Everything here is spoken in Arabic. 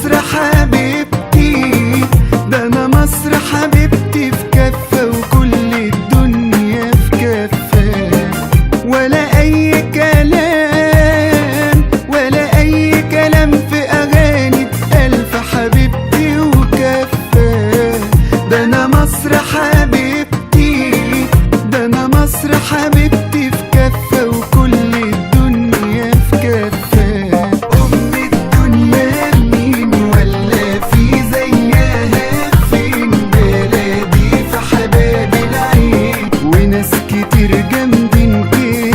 مصر حبيبتي، ده انا مصر حبيبتي في كفة وكل الدنيا في كفة. ولا اي كلام ولا اي كلام في اغاني اتقال في حبيبتي وكفة. ده انا مصر حبيبتي، ده انا مصر حبيبتي في كفة وكل الدنيا في كفة. ام الدنيا مين ولا في زيها فين؟ بلدي في حباب العين وناس كتير جامدين كده